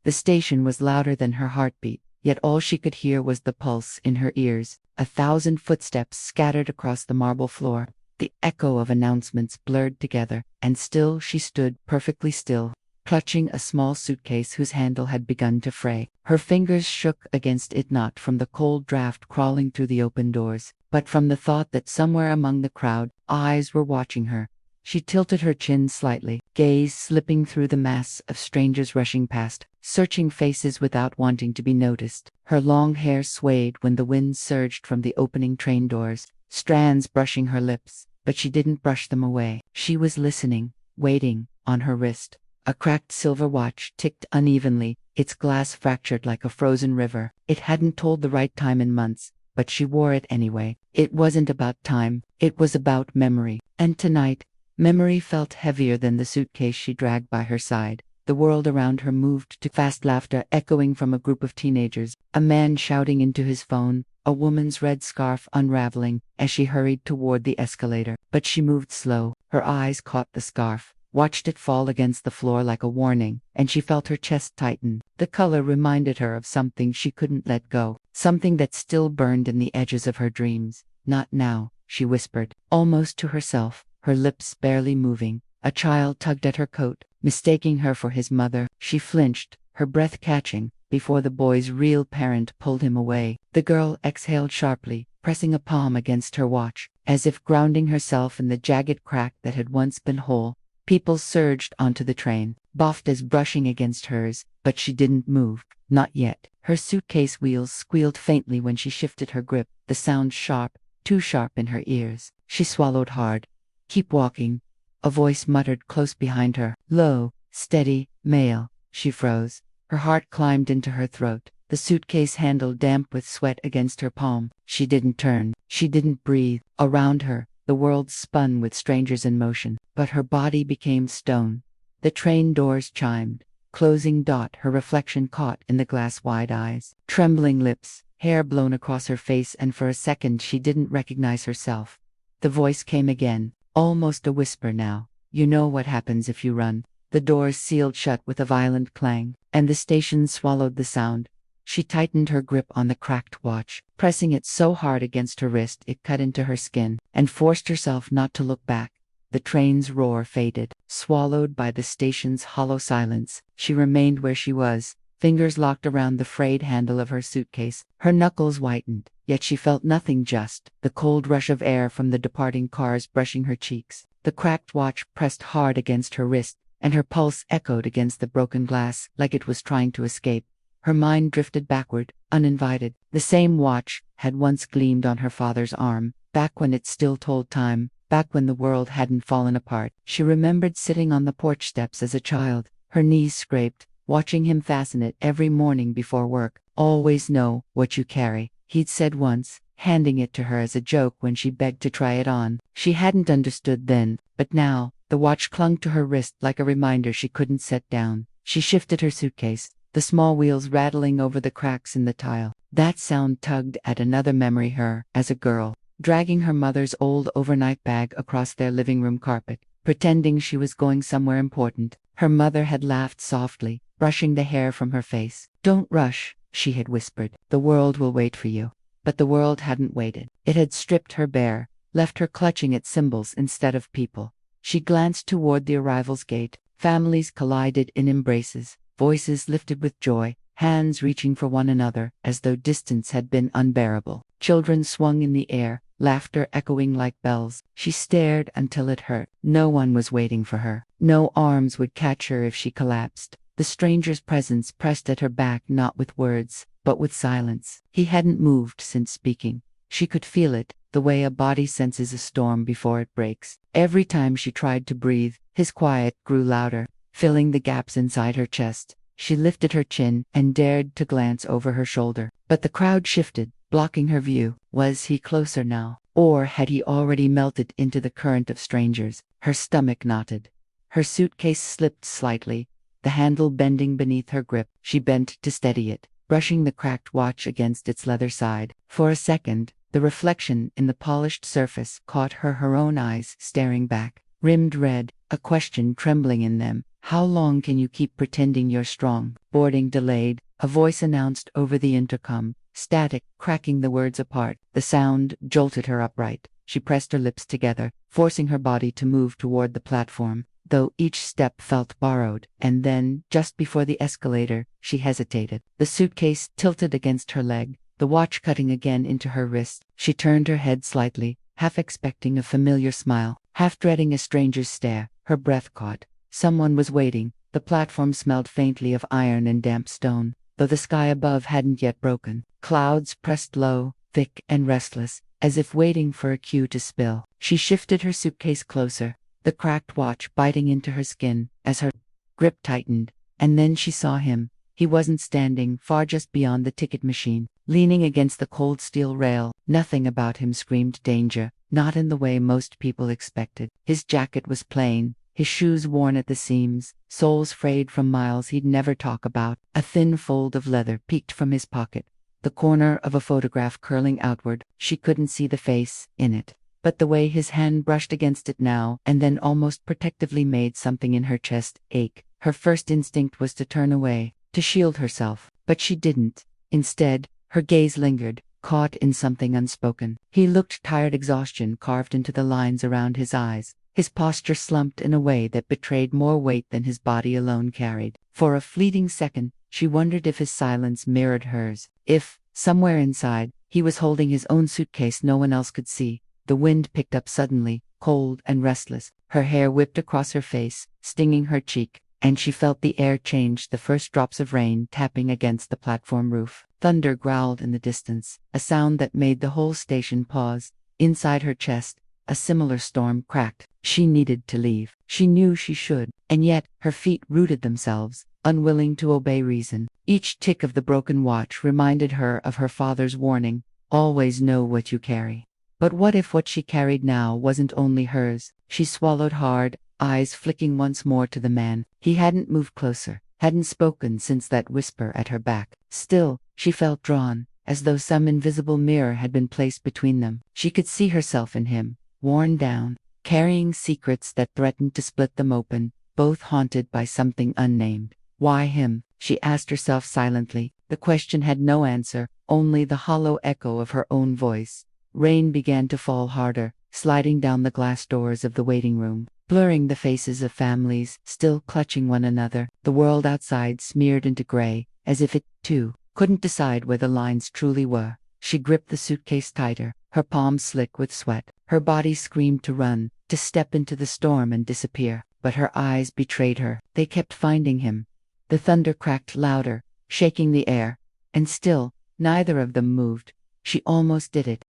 The station was louder than her heartbeat, yet all she could hear was the pulse in her ears. 1,000 footsteps scattered across the marble floor. The echo of announcements blurred together, and still she stood, perfectly still, clutching a small suitcase whose handle had begun to fray. Her fingers shook against it, not from the cold draft crawling through the open doors, but from the thought that somewhere among the crowd, eyes were watching her. She tilted her chin slightly, gaze slipping through the mass of strangers rushing past, searching faces without wanting to be noticed. Her long hair swayed when the wind surged from the opening train doors, strands brushing her lips, but she didn't brush them away. She was listening, waiting. On her wrist, a cracked silver watch ticked unevenly, its glass fractured like a frozen river. It hadn't told the right time in months, but she wore it anyway. It wasn't about time, it was about memory. And tonight, memory felt heavier than the suitcase she dragged by her side. The world around her moved to fast laughter echoing from a group of teenagers, a man shouting into his phone, a woman's red scarf unraveling as she hurried toward the escalator. But she moved slow. Her eyes caught the scarf, watched it fall against the floor like a warning, and she felt her chest tighten. The color reminded her of something she couldn't let go, something that still burned in the edges of her dreams. Not now, she whispered, almost to herself, her lips barely moving. A child tugged at her coat, mistaking her for his mother. She flinched, her breath catching, before the boy's real parent pulled him away. The girl exhaled sharply, pressing a palm against her watch, as if grounding herself in the jagged crack that had once been whole. People surged onto the train, Bafta's brushing against hers, but she didn't move. Not yet. Her suitcase wheels squealed faintly when she shifted her grip, the sound sharp, too sharp in her ears. She swallowed hard. Keep walking. A voice muttered close behind her. Low, steady, male. She froze. Her heart climbed into her throat, the suitcase handle damp with sweat against her palm. She didn't turn. She didn't breathe. Around her, the world spun with strangers in motion, but her body became stone. The train doors chimed, closing. Her reflection caught in the glass-wide eyes. Trembling lips, hair blown across her face, and for a second she didn't recognize herself. The voice came again, almost a whisper now. You know what happens if you run. The doors sealed shut with a violent clang, and the station swallowed the sound. She tightened her grip on the cracked watch, pressing it so hard against her wrist it cut into her skin, and forced herself not to look back. The train's roar faded, swallowed by the station's hollow silence. She remained where she was, fingers locked around the frayed handle of her suitcase. Her knuckles whitened, yet she felt nothing, just the cold rush of air from the departing cars brushing her cheeks. The cracked watch pressed hard against her wrist, and her pulse echoed against the broken glass like it was trying to escape. Her mind drifted backward, uninvited. The same watch had once gleamed on her father's arm, back when it still told time, back when the world hadn't fallen apart. She remembered sitting on the porch steps as a child, her knees scraped, watching him fasten it every morning before work. Always know what you carry, he'd said once, handing it to her as a joke when she begged to try it on. She hadn't understood then, but now, the watch clung to her wrist like a reminder she couldn't set down. She shifted her suitcase, the small wheels rattling over the cracks in the tile. That sound tugged at another memory, her, as a girl, dragging her mother's old overnight bag across their living room carpet, pretending she was going somewhere important. Her mother had laughed softly, brushing the hair from her face. Don't rush, she had whispered. The world will wait for you. But the world hadn't waited. It had stripped her bare, left her clutching at symbols instead of people. She glanced toward the arrivals gate. Families collided in embraces, voices lifted with joy, hands reaching for one another as though distance had been unbearable. Children swung in the air, laughter echoing like bells. She stared until it hurt. No one was waiting for her. No arms would catch her if she collapsed. The stranger's presence pressed at her back, not with words, but with silence. He hadn't moved since speaking. She could feel it, the way a body senses a storm before it breaks. Every time she tried to breathe, his quiet grew louder, filling the gaps inside her chest. She lifted her chin and dared to glance over her shoulder. But the crowd shifted, blocking her view. Was he closer now? Or had he already melted into the current of strangers? Her stomach knotted. Her suitcase slipped slightly, the handle bending beneath her grip. She bent to steady it, brushing the cracked watch against its leather side. For a second, the reflection in the polished surface caught her own eyes staring back, rimmed red, a question trembling in them. How long can you keep pretending you're strong? Boarding delayed, a voice announced over the intercom, static, cracking the words apart. The sound jolted her upright. She pressed her lips together, forcing her body to move toward the platform, though each step felt borrowed. And then, just before the escalator, she hesitated. The suitcase tilted against her leg, the watch cutting again into her wrist. She turned her head slightly, half expecting a familiar smile, half dreading a stranger's stare. Her breath caught. Someone was waiting. The platform smelled faintly of iron and damp stone, though the sky above hadn't yet broken. Clouds pressed low, thick and restless, as if waiting for a cue to spill. She shifted her suitcase closer, the cracked watch biting into her skin as her grip tightened, and then she saw him. He wasn't standing far just beyond the ticket machine, leaning against the cold steel rail. Nothing about him screamed danger, not in the way most people expected. His jacket was plain, his shoes worn at the seams, soles frayed from miles he'd never talk about. A thin fold of leather peeked from his pocket, the corner of a photograph curling outward. She couldn't see the face in it, but the way his hand brushed against it now and then almost protectively made something in her chest ache. Her first instinct was to turn away, to shield herself, but she didn't. Instead, her gaze lingered, caught in something unspoken. He looked tired, exhaustion carved into the lines around his eyes. His posture slumped in a way that betrayed more weight than his body alone carried. For a fleeting second, she wondered if his silence mirrored hers, if, somewhere inside, he was holding his own suitcase no one else could see. The wind picked up suddenly, cold and restless. Her hair whipped across her face, stinging her cheek, and she felt the air change, the first drops of rain tapping against the platform roof. Thunder growled in the distance, a sound that made the whole station pause. Inside her chest, a similar storm cracked. She needed to leave. She knew she should, and yet her feet rooted themselves, unwilling to obey reason. Each tick of the broken watch reminded her of her father's warning, always know what you carry. But what if what she carried now wasn't only hers? She swallowed hard, eyes flicking once more to the man. He hadn't moved closer, hadn't spoken since that whisper at her back. Still, she felt drawn, as though some invisible mirror had been placed between them. She could see herself in him, worn down, carrying secrets that threatened to split them open, both haunted by something unnamed. Why him? She asked herself silently. The question had no answer, only the hollow echo of her own voice. Rain began to fall harder, sliding down the glass doors of the waiting room, blurring the faces of families still clutching one another. The world outside smeared into gray, as if it, too, couldn't decide where the lines truly were. She gripped the suitcase tighter, her palms slick with sweat. Her body screamed to run, to step into the storm and disappear, but her eyes betrayed her. They kept finding him. The thunder cracked louder, shaking the air, and still, neither of them moved. She almost did it.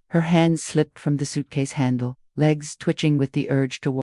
Her hands slipped from the suitcase handle, legs twitching with the urge to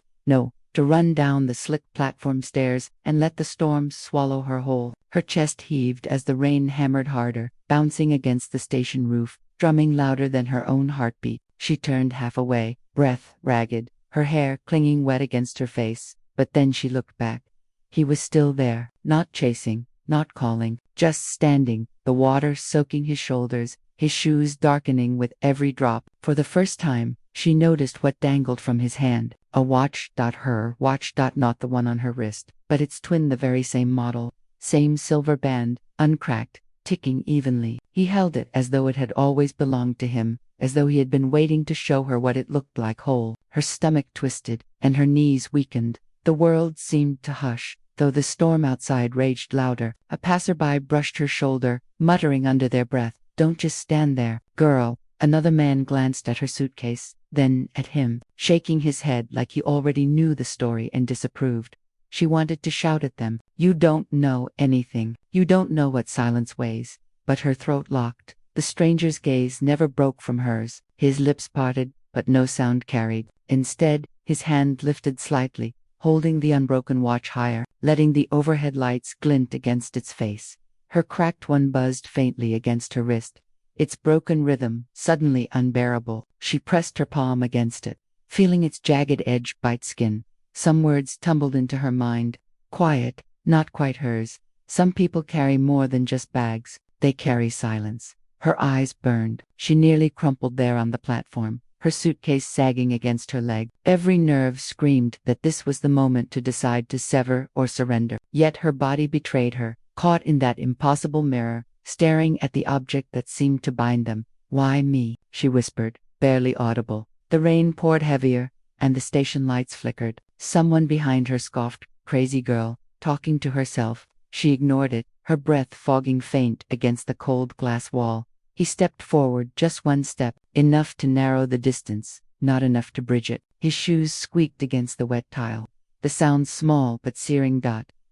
to run down the slick platform stairs and let the storm swallow her whole. Her chest heaved as the rain hammered harder, bouncing against the station roof, drumming louder than her own heartbeat. She turned half away, breath ragged, her hair clinging wet against her face, but then she looked back. He was still there, not chasing, not calling, just standing, the water soaking his shoulders, his shoes darkening with every drop. For the first time, she noticed what dangled from his hand. A watch. Her watch. Not the one on her wrist, but its twin, the very same model, same silver band, uncracked, ticking evenly. He held it as though it had always belonged to him, as though he had been waiting to show her what it looked like whole. Her stomach twisted, and her knees weakened. The world seemed to hush, though the storm outside raged louder. A passerby brushed her shoulder, muttering under their breath, "Don't just stand there, girl." Another man glanced at her suitcase, then at him, shaking his head like he already knew the story and disapproved. She wanted to shout at them, "You don't know anything. You don't know what silence weighs." But her throat locked. The stranger's gaze never broke from hers. His lips parted, but no sound carried. Instead, his hand lifted slightly, holding the unbroken watch higher, letting the overhead lights glint against its face. Her cracked one buzzed faintly against her wrist, its broken rhythm suddenly unbearable. She pressed her palm against it, feeling its jagged edge bite skin. Some words tumbled into her mind, quiet, not quite hers. Some people carry more than just bags, they carry silence. Her eyes burned. She nearly crumpled there on the platform, her suitcase sagging against her leg. Every nerve screamed that this was the moment to decide to sever or surrender. Yet her body betrayed her, caught in that impossible mirror, staring at the object that seemed to bind them. "Why me?" she whispered, barely audible. The rain poured heavier, and the station lights flickered. Someone behind her scoffed, "Crazy girl," talking to herself. She ignored it, her breath fogging faint against the cold glass wall. He stepped forward, just one step, enough to narrow the distance, not enough to bridge it. His shoes squeaked against the wet tile. The sound small but searing.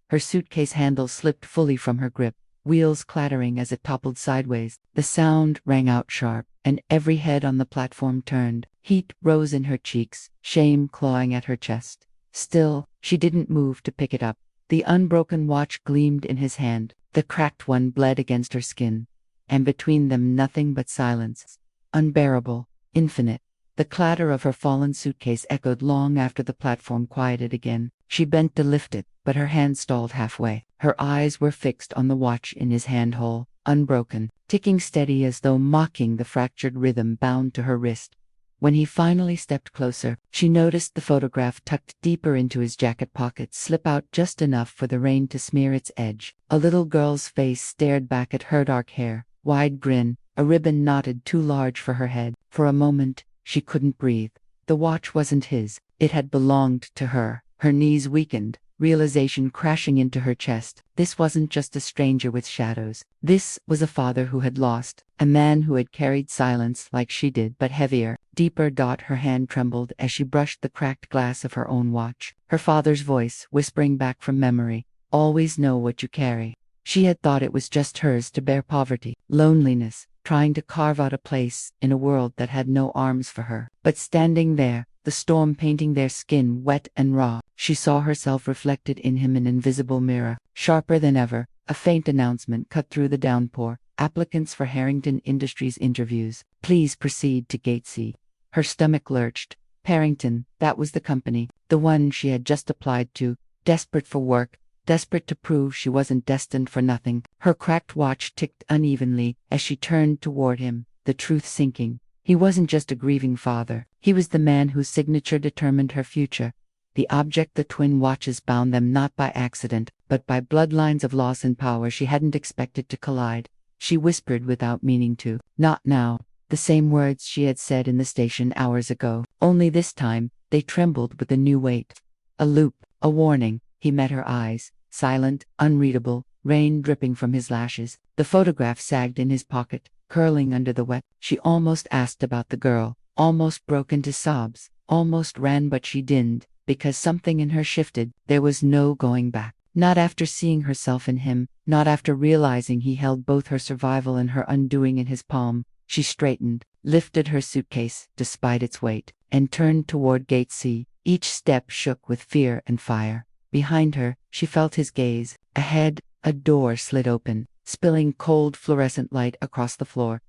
Her suitcase handle slipped fully from her grip, wheels clattering as it toppled sideways. The sound rang out sharp, and every head on the platform turned. Heat rose in her cheeks, shame clawing at her chest. Still, she didn't move to pick it up. The unbroken watch gleamed in his hand. The cracked one bled against her skin. And between them nothing but silence. Unbearable, infinite. The clatter of her fallen suitcase echoed long after the platform quieted again. She bent to lift it, but her hand stalled halfway. Her eyes were fixed on the watch in his handhole, unbroken, ticking steady as though mocking the fractured rhythm bound to her wrist. When he finally stepped closer, she noticed the photograph tucked deeper into his jacket pocket slip out just enough for the rain to smear its edge. A little girl's face stared back at her, dark hair, wide grin, a ribbon knotted too large for her head. For a moment, she couldn't breathe. The watch wasn't his. It had belonged to her. Her knees weakened, realization crashing into her chest. This wasn't just a stranger with shadows. This was a father who had lost, a man who had carried silence like she did, but heavier, deeper. Her hand trembled as she brushed the cracked glass of her own watch. Her father's voice, whispering back from memory, "Always know what you carry." She had thought it was just hers to bear poverty, loneliness, trying to carve out a place in a world that had no arms for her. But standing there, the storm painting their skin wet and raw, she saw herself reflected in him, an invisible mirror. Sharper than ever, a faint announcement cut through the downpour. "Applicants for Harrington Industries interviews. Please proceed to Gate C." Her stomach lurched. Harrington, that was the company, the one she had just applied to, desperate for work, desperate to prove she wasn't destined for nothing. Her cracked watch ticked unevenly as she turned toward him, the truth sinking. He wasn't just a grieving father. He was the man whose signature determined her future. The object the twin watches bound them not by accident, but by bloodlines of loss and power she hadn't expected to collide. She whispered without meaning to, "Not now." The same words she had said in the station hours ago. Only this time, they trembled with a new weight. A loop, a warning. He met her eyes, silent, unreadable, rain dripping from his lashes. The photograph sagged in his pocket, curling under the wet. She almost asked about the girl, almost broke into sobs, almost ran, but she didn't, because something in her shifted. There was no going back. Not after seeing herself in him, not after realizing he held both her survival and her undoing in his palm. She straightened, lifted her suitcase, despite its weight, and turned toward Gate C. Each step shook with fear and fire. Behind her, she felt his gaze. Ahead, a door slid open, spilling cold fluorescent light across the floor.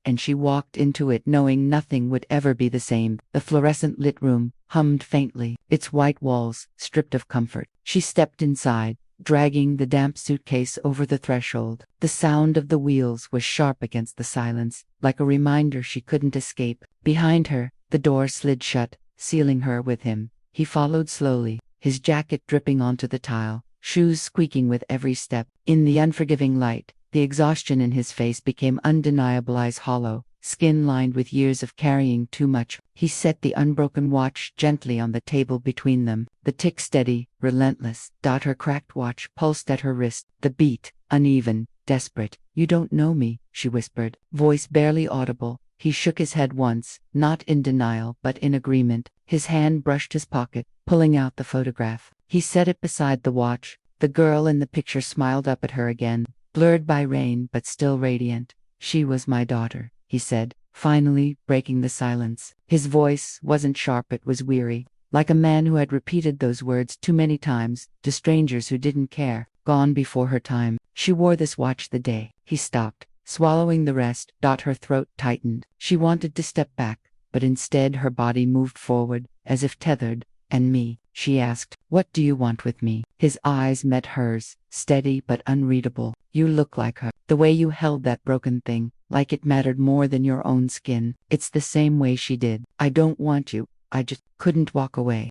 And she walked into it knowing nothing would ever be the same. The fluorescent lit room hummed faintly, its white walls stripped of comfort. She stepped inside, dragging the damp suitcase over the threshold. The sound of the wheels was sharp against the silence, like a reminder she couldn't escape. Behind her, the door slid shut, sealing her with him. He followed slowly, his jacket dripping onto the tile, shoes squeaking with every step. In the unforgiving light, the exhaustion in his face became undeniable. Eyes hollow, skin lined with years of carrying too much. He set the unbroken watch gently on the table between them, the tick steady, relentless. Her cracked watch pulsed at her wrist, the beat, uneven, desperate. "You don't know me," she whispered, voice barely audible. He shook his head once, not in denial but in agreement. His hand brushed his pocket, pulling out the photograph. He set it beside the watch. The girl in the picture smiled up at her again, blurred by rain but still radiant. "She was my daughter," he said, finally breaking the silence. His voice wasn't sharp, it was weary, like a man who had repeated those words too many times, to strangers who didn't care. "Gone before her time. She wore this watch the day." He stopped, swallowing the rest. Her throat tightened. She wanted to step back, but instead her body moved forward, as if tethered. "And me?" she asked. "What do you want with me?" His eyes met hers, steady but unreadable. "You look like her. The way you held that broken thing, like it mattered more than your own skin. It's the same way she did. I don't want you. I just couldn't walk away.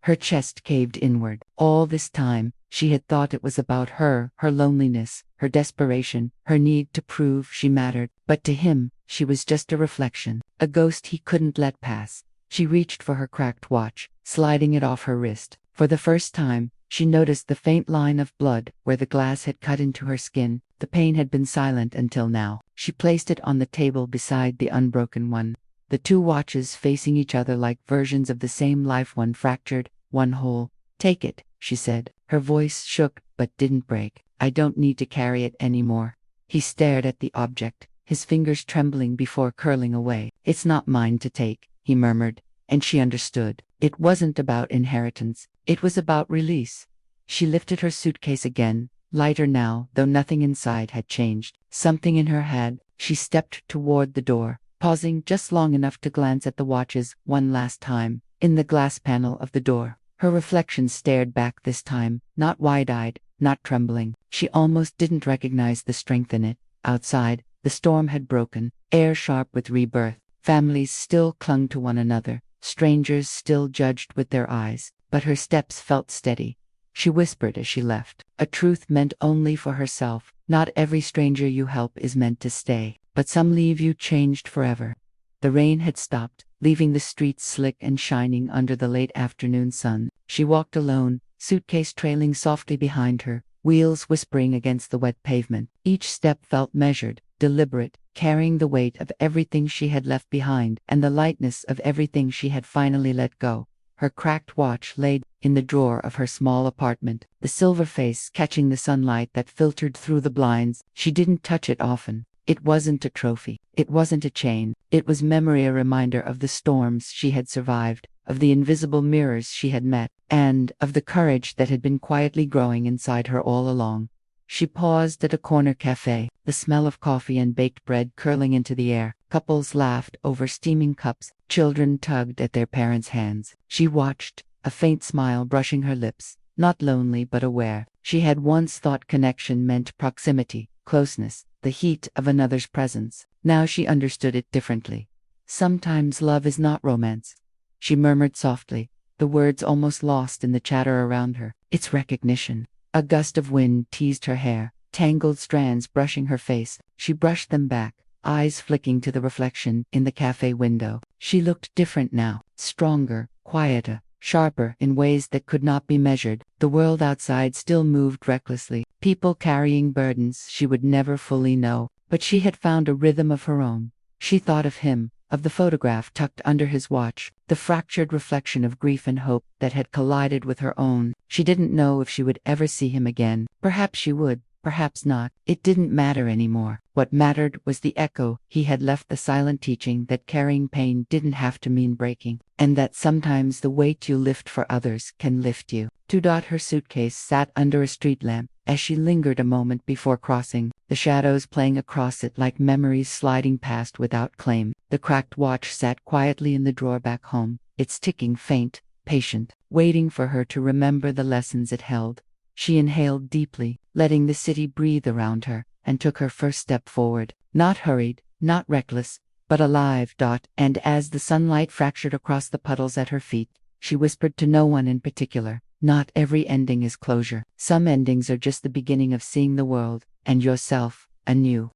Her chest caved inward. All this time, she had thought it was about her loneliness, her desperation, her need to prove she mattered. But to him, she was just a reflection, a ghost he couldn't let pass. She reached for her cracked watch, sliding it off her wrist. For the first time, she noticed the faint line of blood where the glass had cut into her skin. The pain had been silent until now. She placed it on the table beside the unbroken one. The two watches facing each other like versions of the same life, one fractured, one whole. Take it, she said. Her voice shook but didn't break. I don't need to carry it anymore. He stared at the object, his fingers trembling before curling away. It's not mine to take, he murmured, and she understood. It wasn't about inheritance. It was about release. She lifted her suitcase again, lighter now, though nothing inside had changed. Something in her had. She stepped toward the door, pausing just long enough to glance at the watches one last time. In the glass panel of the door, her reflection stared back this time, not wide-eyed, not trembling. She almost didn't recognize the strength in it. Outside, the storm had broken, air sharp with rebirth. Families still clung to one another. Strangers still judged with their eyes, but her steps felt steady. She whispered as she left, a truth meant only for herself. Not every stranger you help is meant to stay, but some leave you changed forever. The rain had stopped, leaving the streets slick and shining under the late afternoon sun. She walked alone, suitcase trailing softly behind her, wheels whispering against the wet pavement. Each step felt measured, deliberate, carrying the weight of everything she had left behind and the lightness of everything she had finally let go. Her cracked watch lay in the drawer of her small apartment, the silver face catching the sunlight that filtered through the blinds. She didn't touch it often. It wasn't a trophy. It wasn't a chain. It was memory, a reminder of the storms she had survived, of the invisible mirrors she had met, and of the courage that had been quietly growing inside her all along. She paused at a corner cafe, the smell of coffee and baked bread curling into the air. Couples laughed over steaming cups. Children tugged at their parents' hands. She watched, a faint smile brushing her lips, not lonely but aware. She had once thought connection meant proximity, closeness, the heat of another's presence. Now she understood it differently. Sometimes love is not romance, she murmured softly, the words almost lost in the chatter around her. It's recognition. A gust of wind teased her hair, tangled strands brushing her face. She brushed them back, eyes flicking to the reflection in the cafe window. She looked different now, stronger, quieter, sharper in ways that could not be measured. The world outside still moved recklessly, people carrying burdens she would never fully know, but she had found a rhythm of her own. She thought of him, of the photograph tucked under his watch, the fractured reflection of grief and hope that had collided with her own. She didn't know if she would ever see him again. Perhaps she would, perhaps not. It didn't matter anymore. What mattered was the echo he had left, the silent teaching that carrying pain didn't have to mean breaking, and that sometimes the weight you lift for others can lift you. Her suitcase sat under a street lamp. As she lingered a moment before crossing, the shadows playing across it like memories sliding past without claim. The cracked watch sat quietly in the drawer back home, its ticking faint, patient, waiting for her to remember the lessons it held. She inhaled deeply, letting the city breathe around her, and took her first step forward, not hurried, not reckless, but alive. And as the sunlight fractured across the puddles at her feet, she whispered to no one in particular, not every ending is closure. Some endings are just the beginning of seeing the world, and yourself, anew.